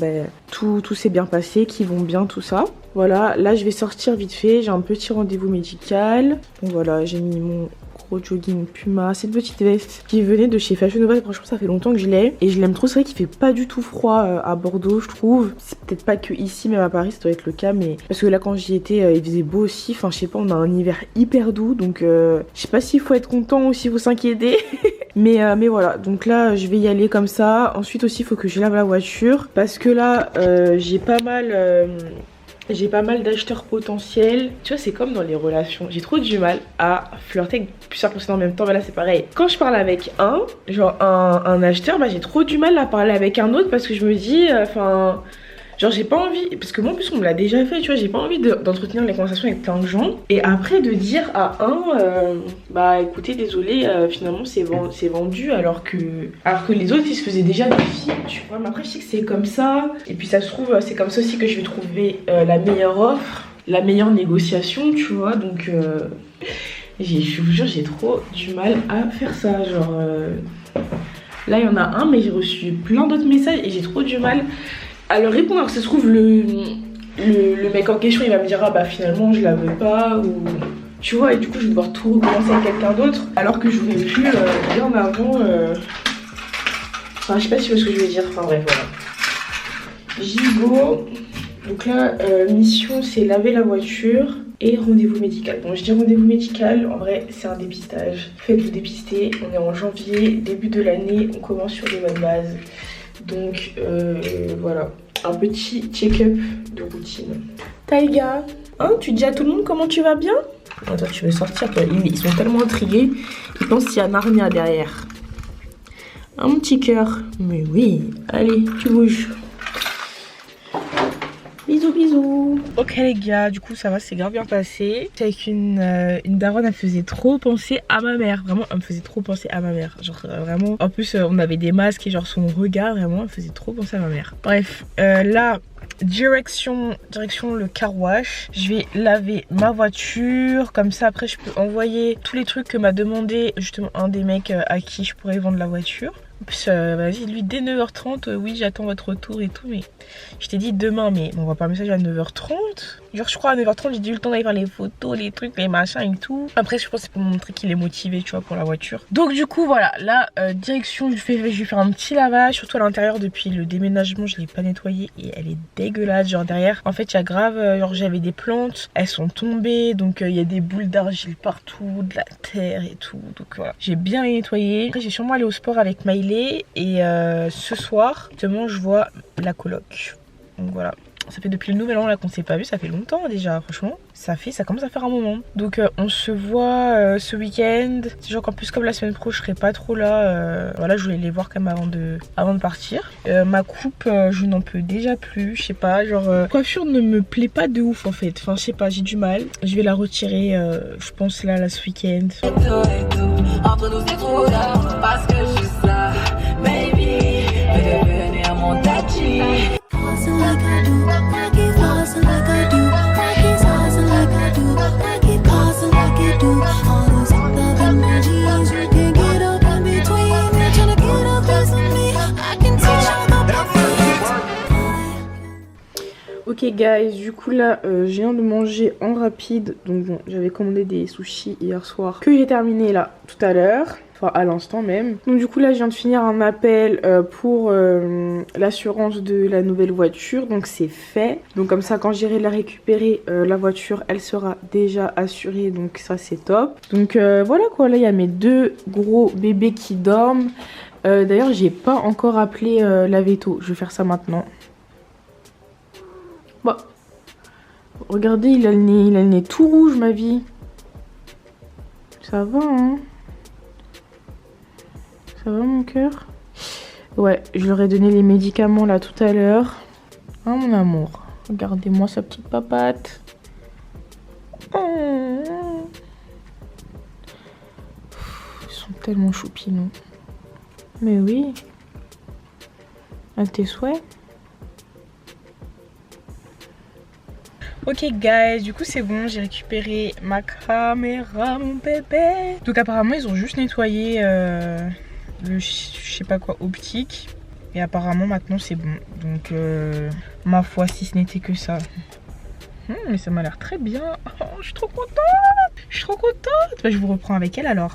tout s'est bien passé, qu'ils vont bien, tout ça. Voilà, là je vais sortir vite fait, j'ai un petit rendez-vous médical. Donc voilà, j'ai mis mon gros jogging Puma, cette petite veste qui venait de chez Fashion Nova. Franchement ça fait longtemps que je l'ai et je l'aime trop. C'est vrai qu'il fait pas du tout froid à Bordeaux je trouve. C'est peut-être pas que ici, même à Paris ça doit être le cas, mais parce que là quand j'y étais il faisait beau aussi. Enfin je sais pas, on a un hiver hyper doux donc je sais pas s'il faut être content ou s'il faut s'inquiéter. Mais voilà, donc là je vais y aller comme ça. Ensuite aussi il faut que je lave la voiture parce que là j'ai pas mal d'acheteurs potentiels. Tu vois, c'est comme dans les relations, j'ai trop du mal à flirter avec plusieurs personnes en même temps. Mais là c'est pareil, quand je parle avec un acheteur, j'ai trop du mal à parler avec un autre parce que je me dis genre j'ai pas envie, parce que moi en plus on me l'a déjà fait, tu vois, j'ai pas envie d'entretenir les conversations avec plein de gens et après de dire à écoutez désolé finalement c'est vendu alors que les autres ils se faisaient déjà des filles, tu vois. Mais après je sais que c'est comme ça et puis ça se trouve c'est comme ça aussi que je vais trouver la meilleure offre, la meilleure négociation, tu vois. Donc je vous jure j'ai trop du mal à faire ça, genre là il y en a un mais j'ai reçu plein d'autres messages et j'ai trop du mal à leur répondre. Alors que ça se trouve le mec en question il va me dire finalement je la veux pas, ou tu vois, et du coup je vais devoir tout recommencer avec quelqu'un d'autre alors que j'aurais pu bien avant je sais pas si tu vois ce que je veux dire, bref voilà. Gigot. Donc là mission c'est laver la voiture et rendez-vous médical. Bon je dis rendez-vous médical, en vrai c'est un dépistage, faites-vous dépister, on est en janvier, début de l'année, on commence sur des bonnes bases. Donc voilà, un petit check-up de routine. Taiga, hein, tu dis à tout le monde comment tu vas bien? Attends, tu veux sortir toi? Ils sont tellement intrigués, ils pensent qu'il y a Narnia derrière. Un petit cœur, mais oui, allez, tu bouges. Bisous bisous. Ok les gars, du coup ça va, c'est grave bien passé. J'étais avec une daronne, elle faisait trop penser à ma mère. Vraiment, elle me faisait trop penser à ma mère. Genre vraiment, en plus on avait des masques et genre son regard, vraiment, elle faisait trop penser à ma mère. Bref, là, direction le car wash. Je vais laver ma voiture. Comme ça après je peux envoyer tous les trucs que m'a demandé justement un des mecs à qui je pourrais vendre la voiture. En plus, vas-y, lui, dès 9h30, oui, j'attends votre retour et tout, mais je t'ai dit demain, mais on voit pas un message à 9h30. Genre, je crois à 9h30, j'ai eu le temps d'aller faire les photos, les trucs, les machins et tout. Après, je pense que c'est pour montrer qu'il est motivé, tu vois, pour la voiture. Donc, du coup, voilà, là, direction, je vais faire un petit lavage, surtout à l'intérieur, depuis le déménagement, je l'ai pas nettoyé et elle est dégueulasse. Genre, derrière, en fait, il y a grave, genre, j'avais des plantes, elles sont tombées, donc il y a des boules d'argile partout, de la terre et tout. Donc, voilà, j'ai bien nettoyé. Après, j'ai sûrement allé au sport avec Maïlé. Et ce soir, justement, je vois la coloc. Donc voilà, Ça fait depuis le nouvel an là qu'on s'est pas vu, ça fait longtemps déjà, franchement. Ça commence à faire un moment. Donc on se voit ce week-end. C'est genre qu'en plus comme la semaine pro je serai pas trop là. Voilà, je voulais les voir quand même avant de partir. Ma coupe, je n'en peux déjà plus. Je sais pas, genre coiffure ne me plaît pas de ouf en fait. Enfin je sais pas, j'ai du mal. Je vais la retirer, je pense là ce week-end. Entre nous c'est trop tard, parce que je suis ça, baby, peux devenir mon daddy. Ok guys, du coup là je viens de manger en rapide. Donc bon, j'avais commandé des sushis hier soir que j'ai terminé là tout à l'heure. Enfin à l'instant même. Donc du coup là je viens de finir un appel pour l'assurance de la nouvelle voiture. Donc c'est fait. Donc comme ça quand j'irai la récupérer, la voiture elle sera déjà assurée. Donc ça c'est top. Donc voilà quoi, là il y a mes 2 gros bébés qui dorment. D'ailleurs j'ai pas encore appelé la veto. Je vais faire ça maintenant. Bah, regardez, il a le nez tout rouge, ma vie. Ça va, hein? Ça va, mon cœur? Ouais, je leur ai donné les médicaments là tout à l'heure. Hein, mon amour? Regardez-moi sa petite papate. Oh. Ils sont tellement choupinous. Mais oui. À tes souhaits. Ok guys, du coup c'est bon, j'ai récupéré ma caméra, mon bébé. Donc apparemment ils ont juste nettoyé le je sais pas quoi optique. Et apparemment maintenant c'est bon. Donc ma foi si ce n'était que ça. Mais ça m'a l'air très bien. Oh, je suis trop contente. Je suis trop contente. Bah, je vous reprends avec elle alors.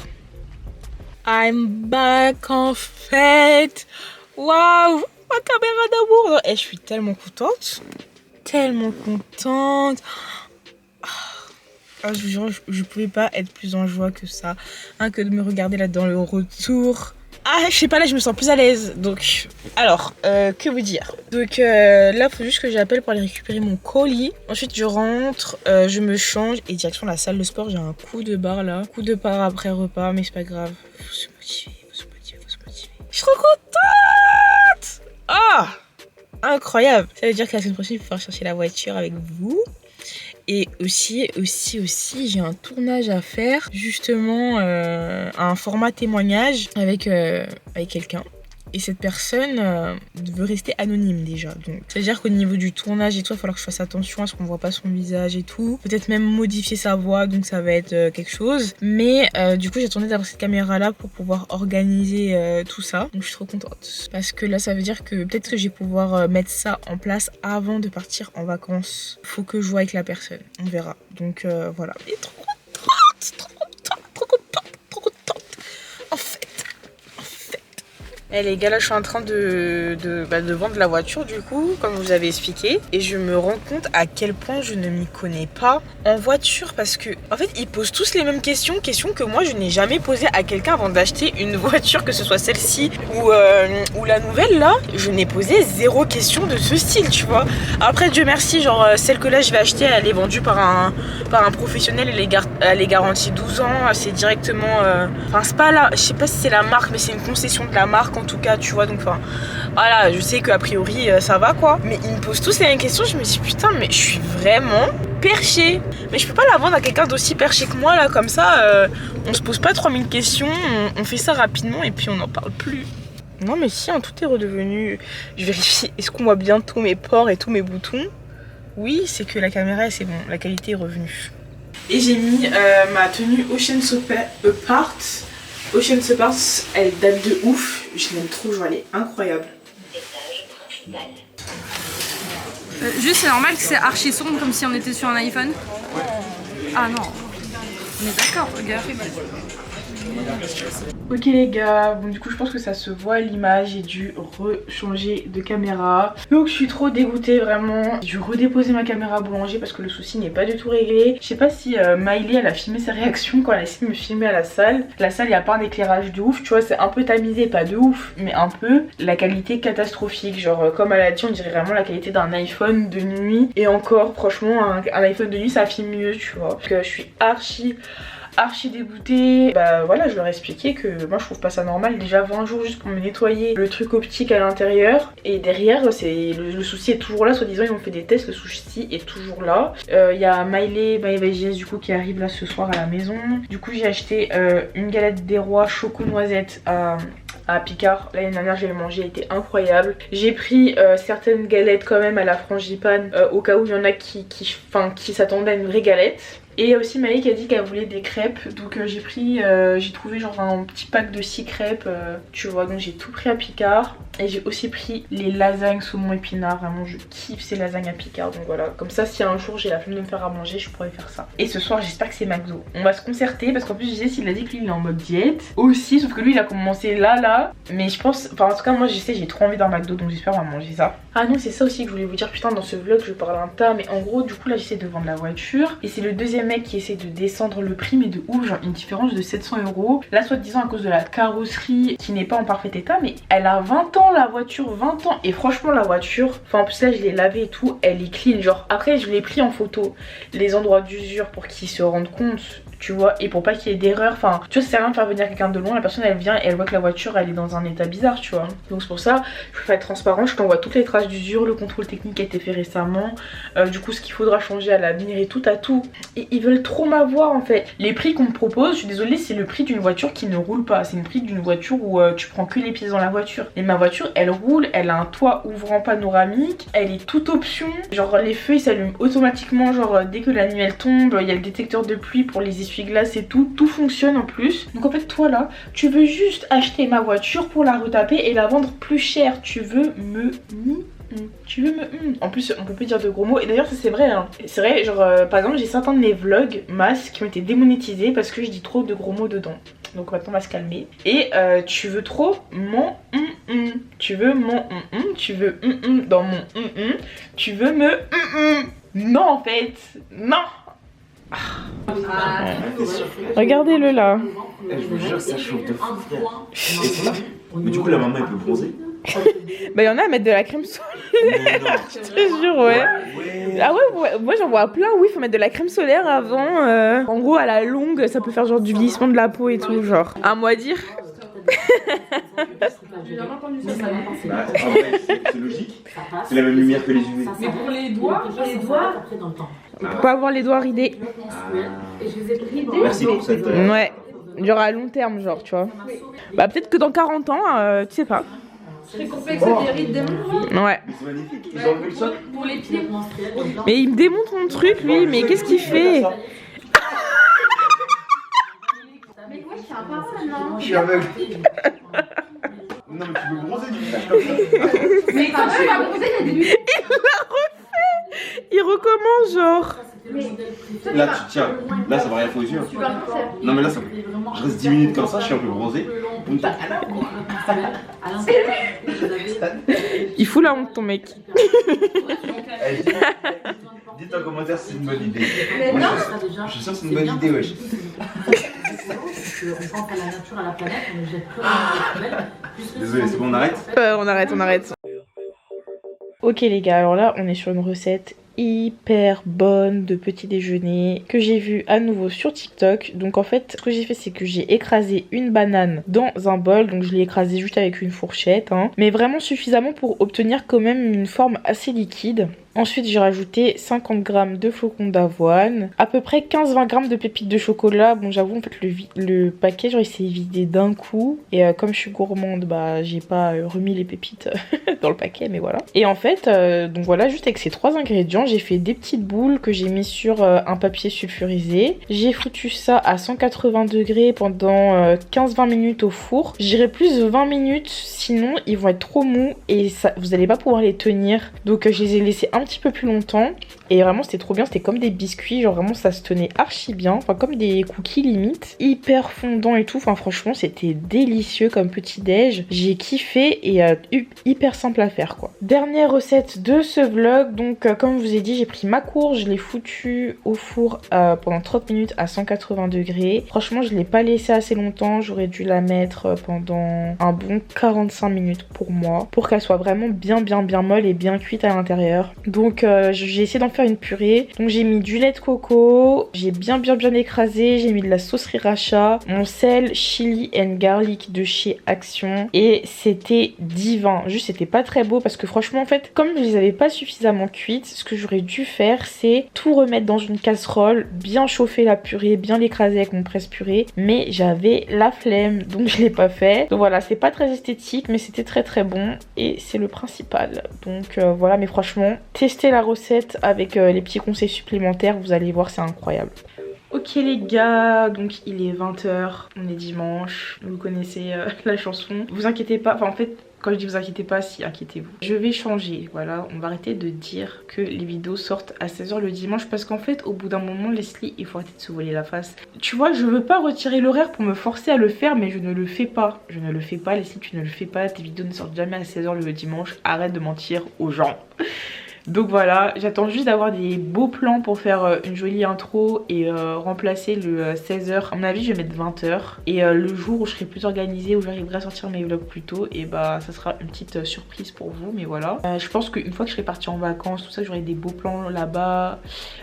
I'm back en fait. Waouh, ma caméra d'amour. Et je suis tellement contente. Tellement contente. Ah, je vous jure, je pouvais pas être plus en joie que ça. Hein, que de me regarder là dans le retour. Ah, je sais pas, là je me sens plus à l'aise. Donc, alors, que vous dire? Donc là, faut juste que j'appelle pour aller récupérer mon colis. Ensuite, je rentre, je me change et direction la salle de sport. J'ai un coup de barre là. Coup de barre après repas, mais c'est pas grave. Faut se motiver, faut se motiver, faut se motiver. Je suis trop contente! Ah! Incroyable! Ça veut dire que la semaine prochaine, il faut pouvoir chercher la voiture avec vous. Et aussi, j'ai un tournage à faire, justement, un format témoignage avec quelqu'un. Et cette personne veut rester anonyme déjà. Donc, c'est-à-dire qu'au niveau du tournage et tout, il va falloir que je fasse attention à ce qu'on voit pas son visage et tout. Peut-être même modifier sa voix, donc ça va être quelque chose. Mais du coup, j'attendais d'avoir cette caméra-là pour pouvoir organiser tout ça. Donc, je suis trop contente. Parce que là, ça veut dire que peut-être que je vais pouvoir mettre ça en place avant de partir en vacances. Faut que je vois avec la personne. On verra. Donc, voilà. Et trop contente, trop contente, trop contente, trop contente. En fait. Eh les gars, là je suis en train de vendre la voiture du coup, comme vous avez expliqué. Et je me rends compte à quel point je ne m'y connais pas en voiture. Parce que en fait ils posent tous les mêmes questions que moi je n'ai jamais posées à quelqu'un avant d'acheter une voiture. Que ce soit celle-ci ou la nouvelle là. Je n'ai posé 0 question de ce style, tu vois. Après Dieu merci, genre celle que là je vais acheter, elle est vendue par un professionnel. Elle est garantie 12 ans. C'est directement enfin c'est pas là, je sais pas si c'est la marque, mais c'est une concession de la marque en tout cas, tu vois. Donc enfin voilà, je sais qu'a priori ça va quoi. Mais ils me posent tous les mêmes questions. Je me dis putain, mais je suis vraiment perchée. Mais je peux pas la vendre à quelqu'un d'aussi perché que moi là, comme ça on se pose pas 3000 questions, on fait ça rapidement et puis on n'en parle plus. Non mais si, hein, tout est redevenu. Je vérifie, est-ce qu'on voit bien tous mes pores et tous mes boutons? Oui, c'est que la caméra c'est bon, la qualité est revenue. Et j'ai mis ma tenue Ocean's Apart. Ocean's Apart, elle date de ouf. Je l'aime trop, genre elle est incroyable. Juste c'est normal que c'est archi sombre comme si on était sur un iPhone. Ah non. On est d'accord, regarde. Ok les gars, bon du coup je pense que ça se voit à l'image, j'ai dû rechanger de caméra. Donc je suis trop dégoûtée vraiment. J'ai dû redéposer ma caméra à boulanger parce que le souci n'est pas du tout réglé. Je sais pas si Miley elle a filmé sa réaction quand elle a essayé de me filmer à la salle. La salle il n'y a pas un éclairage de ouf, tu vois, c'est un peu tamisé, pas de ouf, mais un peu. La qualité catastrophique, genre comme elle a dit, on dirait vraiment la qualité d'un iPhone de nuit. Et encore franchement un iPhone de nuit ça filme mieux, tu vois. Donc je suis archi dégoûtée. Bah voilà, je leur ai expliqué que moi je trouve pas ça normal. Déjà 20 jours juste pour me nettoyer le truc optique à l'intérieur. Et derrière c'est le souci est toujours là, soi-disant ils ont fait des tests, le souci est toujours là. Il y a Miley by du coup qui arrive là ce soir à la maison. Du coup j'ai acheté une galette des rois choco noisette à Picard. L'année dernière je l'ai mangé, elle était incroyable. J'ai pris certaines galettes quand même à la frangipane au cas où il y en a qui s'attendaient à une vraie galette. Et il y a aussi Maï qui a dit qu'elle voulait des crêpes, donc j'ai trouvé genre un petit pack de 6 crêpes, tu vois, donc j'ai tout pris à Picard. Et j'ai aussi pris les lasagnes saumon épinard, vraiment je kiffe ces lasagnes à Picard, donc voilà, comme ça si un jour j'ai la flemme de me faire à manger, je pourrais faire ça. Et ce soir j'espère que c'est McDo. On va se concerter parce qu'en plus Jess il a dit que lui il est en mode diète aussi, sauf que lui il a commencé là, mais je pense, enfin en tout cas moi je sais j'ai trop envie d'un McDo, donc j'espère qu'on va manger ça. Ah non c'est ça aussi que je voulais vous dire, putain dans ce vlog je parle un tas, mais en gros du coup là j'essaie de vendre la voiture et c'est le deuxième mec qui essaie de descendre le prix, mais de ouf, genre une différence de 700 €. Là soit disant à cause de la carrosserie qui n'est pas en parfait état, mais elle a 20 ans la voiture, 20 ans, et franchement la voiture, enfin en plus là je l'ai lavée et tout, elle est clean, genre après je l'ai pris en photo les endroits d'usure pour qu'ils se rendent compte, tu vois, et pour pas qu'il y ait d'erreur, enfin tu vois ça sert à rien de faire venir quelqu'un de loin, la personne elle vient et elle voit que la voiture elle est dans un état bizarre, tu vois, donc c'est pour ça je préfère être transparent, je t'envoie toutes les traces d'usure, le contrôle technique a été fait récemment, du coup ce qu'il faudra changer à l'avenir et tout à tout, et ils veulent trop m'avoir en fait. Les prix qu'on me propose, je suis désolée, c'est le prix d'une voiture qui ne roule pas, c'est le prix d'une voiture où tu prends que les pièces dans la voiture, et ma voiture elle roule, elle a un toit ouvrant panoramique, elle est toute option, genre les feux ils s'allument automatiquement, genre dès que la nuit elle tombe, il y a le détecteur de pluie pour les essuie-glaces et tout fonctionne en plus. Donc en fait toi là, tu veux juste acheter ma voiture pour la retaper et la vendre plus cher, tu veux me en plus on peut plus dire de gros mots, et d'ailleurs ça c'est vrai hein. C'est vrai, genre par exemple j'ai certains de mes vlogs masques qui ont été démonétisés parce que je dis trop de gros mots dedans. Donc maintenant on va se calmer. Et tu veux trop mon tu veux mon tu veux dans mon tu veux me non en fait non. Regardez-le là. Je vous jure ça chauffe de fou frère. Mais du coup la maman elle peut bronzer. Bah y'en a à mettre de la crème solaire. Je te jure ouais. Ah ouais, moi j'en vois plein, oui, faut mettre de la crème solaire avant. En gros à la longue ça peut faire genre du vieillissement de la peau et tout, genre. Un mot à dire. Bah, c'est logique. C'est la même lumière que les UV. Mais pour les doigts, Pour pas avoir les doigts ridés. Merci pour cette. Ouais. Genre à long terme, genre, tu vois. Bah peut-être que dans 40 ans, tu sais pas. c'est complexe des rides des mains. Ouais. C'est magnifique. Ils ont enlevé le sol. Pour les pieds. Mais il me démonte mon truc, lui, mais qu'est-ce qu'il fait? Mais quoi, je suis un parent maintenant. Je suis aveugle. Non mais tu peux bronzer du visage comme ça. Mais quand tu vas bronzer, il y a des lunettes. Il l'a refait. Il recommence, genre. Là tu tiens, là ça va rien faire aux yeux. Non mais là ça. Je reste 10 minutes comme ça, je suis un peu bronzé. Il fout la honte ton mec. Dites en commentaire si c'est une bonne idée. Moi, je suis sûr que c'est une bonne idée, wesh. Désolé, c'est bon, on arrête? On arrête. Ok les gars, alors là on est sur une recette hyper bonne de petit déjeuner que j'ai vu à nouveau sur TikTok. Donc en fait ce que j'ai fait c'est que j'ai écrasé une banane dans un bol, donc je l'ai écrasé juste avec une fourchette hein, mais vraiment suffisamment pour obtenir quand même une forme assez liquide. Ensuite j'ai rajouté 50 g de flocons d'avoine, à peu près 15-20 g de pépites de chocolat. Bon j'avoue en fait le paquet genre il s'est vidé d'un coup et comme je suis gourmande bah j'ai pas remis les pépites dans le paquet, mais voilà. Et en fait donc voilà, juste avec ces 3 ingrédients j'ai fait des petites boules que j'ai mis sur un papier sulfurisé. J'ai foutu ça à 180 degrés pendant 15-20 minutes au four. J'irai plus de 20 minutes sinon ils vont être trop mous et ça, vous allez pas pouvoir les tenir, donc je les ai laissés un petit peu plus longtemps. Et vraiment c'était trop bien, c'était comme des biscuits, genre vraiment ça se tenait archi bien, enfin comme des cookies limite, hyper fondant et tout, enfin franchement c'était délicieux comme petit déj, j'ai kiffé et hyper simple à faire quoi. Dernière recette de ce vlog, donc comme je vous ai dit j'ai pris ma courge, je l'ai foutue au four pendant 30 minutes à 180 degrés. Franchement je l'ai pas laissé assez longtemps, j'aurais dû la mettre pendant un bon 45 minutes pour moi, pour qu'elle soit vraiment bien molle et bien cuite à l'intérieur. Donc j'ai essayé d'en faire une purée, donc j'ai mis du lait de coco, j'ai bien écrasé, j'ai mis de la sauce sriracha, mon sel, chili and garlic de chez Action et c'était divin. Juste c'était pas très beau parce que franchement en fait comme je les avais pas suffisamment cuites, ce que j'aurais dû faire c'est tout remettre dans une casserole, bien chauffer la purée, bien l'écraser avec mon presse-purée, mais j'avais la flemme donc je l'ai pas fait. Donc voilà, c'est pas très esthétique mais c'était très bon et c'est le principal. Donc voilà, mais franchement testez la recette avec les petits conseils supplémentaires, vous allez voir, c'est incroyable. Ok les gars, donc il est 20h, on est dimanche, vous connaissez la chanson. Vous inquiétez pas, enfin en fait quand je dis vous inquiétez pas, si inquiétez-vous. Je vais changer, voilà, on va arrêter de dire que les vidéos sortent à 16h le dimanche parce qu'en fait au bout d'un moment Leslie, il faut arrêter de se voiler la face. Tu vois, je veux pas retirer l'horaire pour me forcer à le faire mais je ne le fais pas. Je ne le fais pas Leslie, tu ne le fais pas, tes vidéos ne sortent jamais à 16h le dimanche, arrête de mentir aux gens. Donc voilà, j'attends juste d'avoir des beaux plans pour faire une jolie intro et remplacer le 16h. À mon avis je vais mettre 20h. Et le jour où je serai plus organisée, où j'arriverai à sortir mes vlogs plus tôt, et bah ça sera une petite surprise pour vous. Mais voilà, je pense qu'une fois que je serai partie en vacances, tout ça, j'aurai des beaux plans là-bas.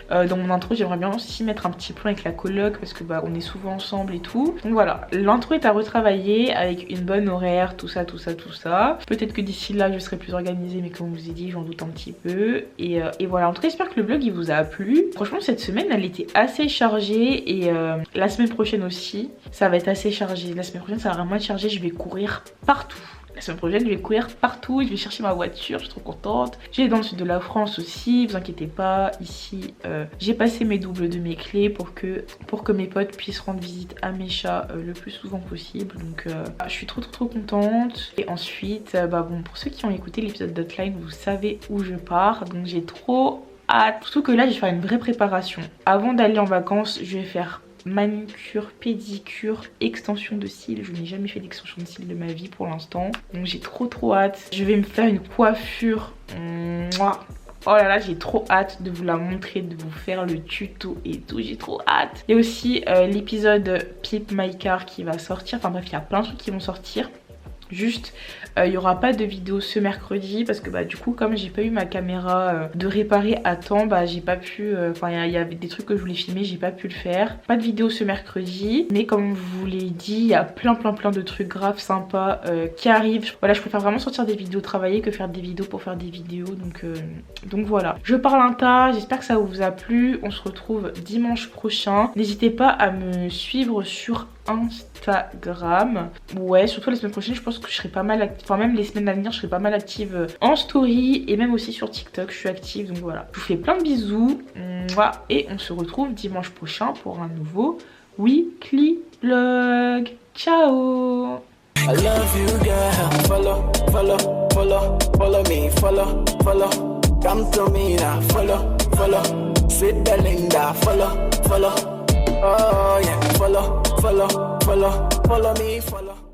Dans mon intro j'aimerais bien aussi mettre un petit plan avec la coloc parce que bah on est souvent ensemble et tout. Donc voilà, l'intro est à retravailler avec une bonne horaire, tout ça. Peut-être que d'ici là je serai plus organisée, mais comme je vous ai dit j'en doute un petit peu. Et voilà, en tout cas j'espère que le vlog il vous a plu. Franchement cette semaine elle était assez chargée et la semaine prochaine aussi ça va être assez chargé. La semaine prochaine ça va vraiment être chargé, je vais courir partout. La semaine prochaine je vais courir partout, je vais chercher ma voiture, je suis trop contente. J'ai dans le sud de la France aussi, vous inquiétez pas, ici j'ai passé mes doubles de mes clés pour que mes potes puissent rendre visite à mes chats le plus souvent possible. Donc je suis trop contente. Et ensuite bah bon, pour ceux qui ont écouté l'épisode d'Outline, vous savez où je pars, donc j'ai trop hâte. Surtout que là je vais faire une vraie préparation. Avant d'aller en vacances je vais faire manucure, pédicure, extension de cils. Je n'ai jamais fait d'extension de cils de ma vie pour l'instant, donc j'ai trop hâte. Je vais me faire une coiffure. Mouah. Oh là là, j'ai trop hâte de vous la montrer, de vous faire le tuto et tout, j'ai trop hâte. Il y a aussi l'épisode Pip My Car qui va sortir, enfin bref il y a plein de trucs qui vont sortir. Juste il n'y aura pas de vidéo ce mercredi parce que bah du coup comme j'ai pas eu ma caméra de réparer à temps, bah j'ai pas pu, enfin il y avait des trucs que je voulais filmer, j'ai pas pu le faire. Pas de vidéo ce mercredi, mais comme je vous l'ai dit, il y a plein de trucs graves sympas qui arrivent. Voilà, je préfère vraiment sortir des vidéos travaillées que faire des vidéos pour faire des vidéos, donc voilà. Je parle un tas, j'espère que ça vous a plu. On se retrouve dimanche prochain. N'hésitez pas à me suivre sur Instagram. Ouais, surtout la semaine prochaine je pense que je serai pas mal active, enfin même les semaines à venir je serai pas mal active en story et même aussi sur TikTok je suis active, donc voilà. Je vous fais plein de bisous et on se retrouve dimanche prochain pour un nouveau weekly vlog. Ciao. I love you, girl. Follow me, follow. Come to me now, follow. Sweet Belinda, follow. Oh yeah, follow me, follow.